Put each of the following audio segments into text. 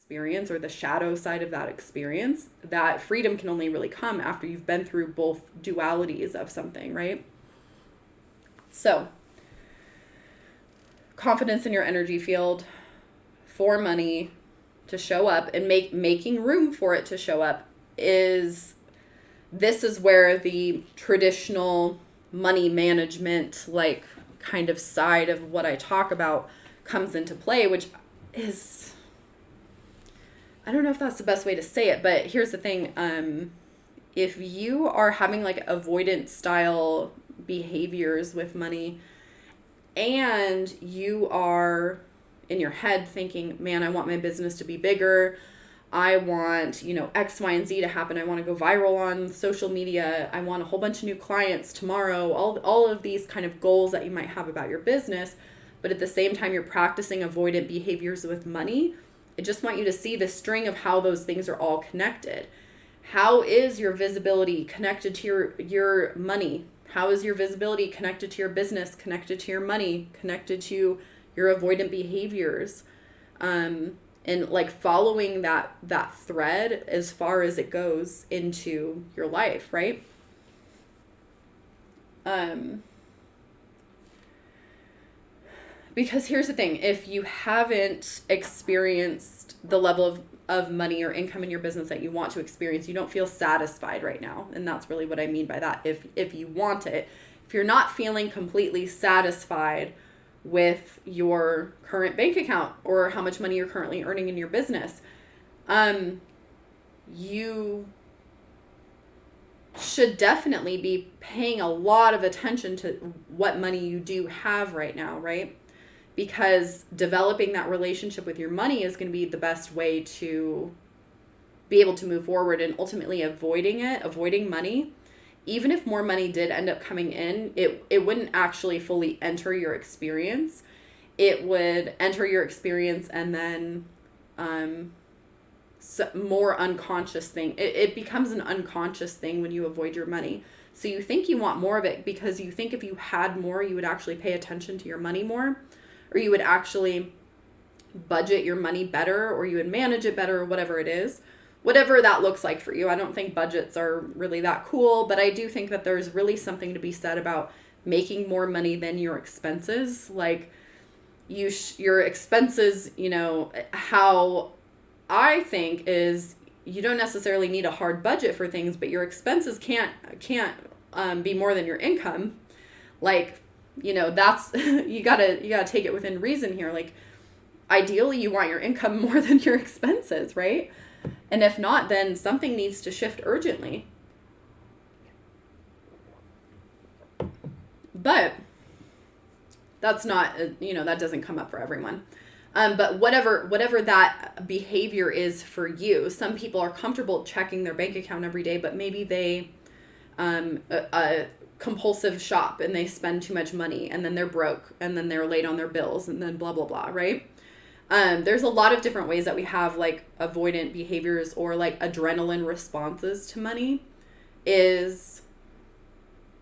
experience or the shadow side of that experience, that freedom can only really come after you've been through both dualities of something, right? So, confidence in your energy field for money to show up and making room for it to show up is where the traditional money management, like, kind of side of what I talk about comes into play, which is, I don't know if that's the best way to say it, but here's the thing. If you are having like avoidant style behaviors with money, and you are in your head thinking, man, I want my business to be bigger. I want, X, Y, and Z to happen. I want to go viral on social media. I want a whole bunch of new clients tomorrow. All of these kind of goals that you might have about your business. But at the same time, you're practicing avoidant behaviors with money. I just want you to see the string of how those things are all connected. How is your visibility connected to your money? How is your visibility connected to your business, connected to your money, connected to your avoidant behaviors? And like following that thread as far as it goes into your life, right? Because here's the thing, if you haven't experienced the level of money or income in your business that you want to experience, you don't feel satisfied right now. And that's really what I mean by that. If you want it, if you're not feeling completely satisfied with your current bank account or how much money you're currently earning in your business, you should definitely be paying a lot of attention to what money you do have right now, right? Because developing that relationship with your money is going to be the best way to be able to move forward, and ultimately avoiding money. Even if more money did end up coming in, it wouldn't actually fully enter your experience. It would enter your experience and then more unconscious thing. It becomes an unconscious thing when you avoid your money. So you think you want more of it because you think if you had more, you would actually pay attention to your money more, or you would actually budget your money better, or you would manage it better, or whatever it is. Whatever that looks like for you. I don't think budgets are really that cool, but I do think that there's really something to be said about making more money than your expenses. Like your expenses, how I think is you don't necessarily need a hard budget for things, but your expenses can't be more than your income. Like, that's you gotta take it within reason here. Like, ideally, you want your income more than your expenses, right? And if not, then something needs to shift urgently. But that's not, that doesn't come up for everyone. But whatever that behavior is for you, some people are comfortable checking their bank account every day, but maybe they a compulsive shop and they spend too much money, and then they're broke, and then they're late on their bills, and then blah, blah, blah, right? There's a lot of different ways that we have like avoidant behaviors or like adrenaline responses to money is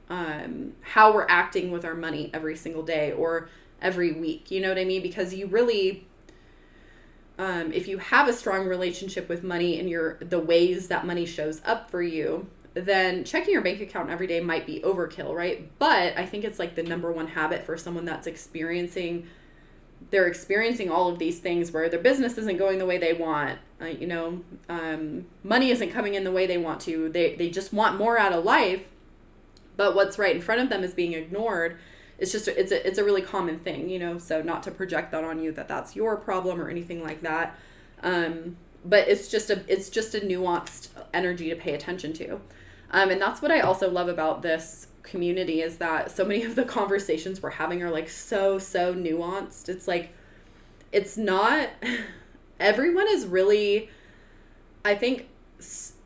how we're acting with our money every single day or every week. You know what I mean? Because you really, if you have a strong relationship with money and the ways that money shows up for you, then checking your bank account every day might be overkill, right? But I think it's like the number one habit for someone that's experiencing all of these things where their business isn't going the way they want, money isn't coming in the way they want to. They just want more out of life, but what's right in front of them is being ignored. It's a really common thing, so not to project that on you that that's your problem or anything like that. But it's just a nuanced energy to pay attention to. And that's what I also love about this community is that so many of the conversations we're having are like so nuanced. It's like, it's not, everyone is really, I think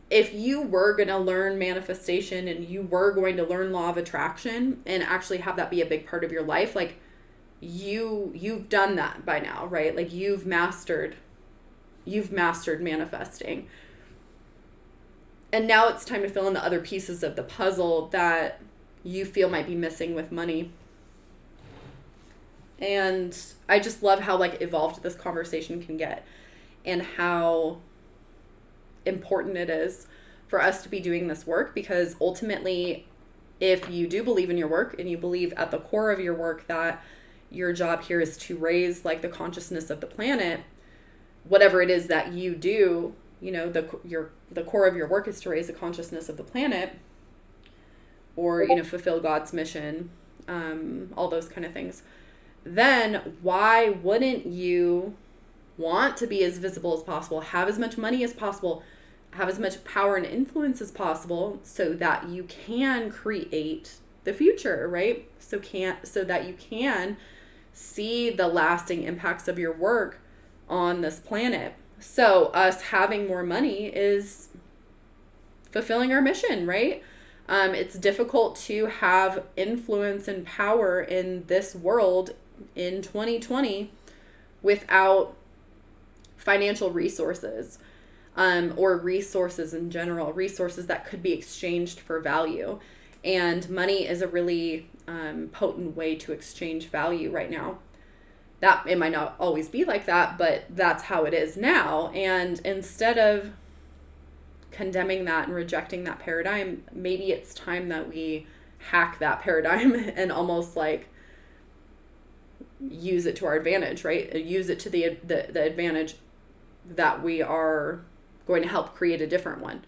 if you were going to learn manifestation and you were going to learn law of attraction and actually have that be a big part of your life, like you've done that by now, right? Like you've mastered manifesting. And now it's time to fill in the other pieces of the puzzle that you feel might be missing with money. And I just love how like evolved this conversation can get. and how important it is for us to be doing this work, because ultimately, if you do believe in your work and you believe at the core of your work that your job here is to raise like the consciousness of the planet, whatever it is that you do, you know, the core of your work is to raise the consciousness of the planet, or, you know, fulfill God's mission, all those kind of things, then why wouldn't you want to be as visible as possible, have as much money as possible, have as much power and influence as possible, so that you can create the future, right? So that you can see the lasting impacts of your work on this planet. So us having more money is fulfilling our mission, right? It's difficult to have influence and power in this world in 2020 without financial resources, or resources in general, resources that could be exchanged for value. And money is a really potent way to exchange value right now. That it might not always be like that, but that's how it is now. And instead of condemning that and rejecting that paradigm, maybe it's time that we hack that paradigm and almost like use it to our advantage, right? Use it to the advantage that we are going to help create a different one.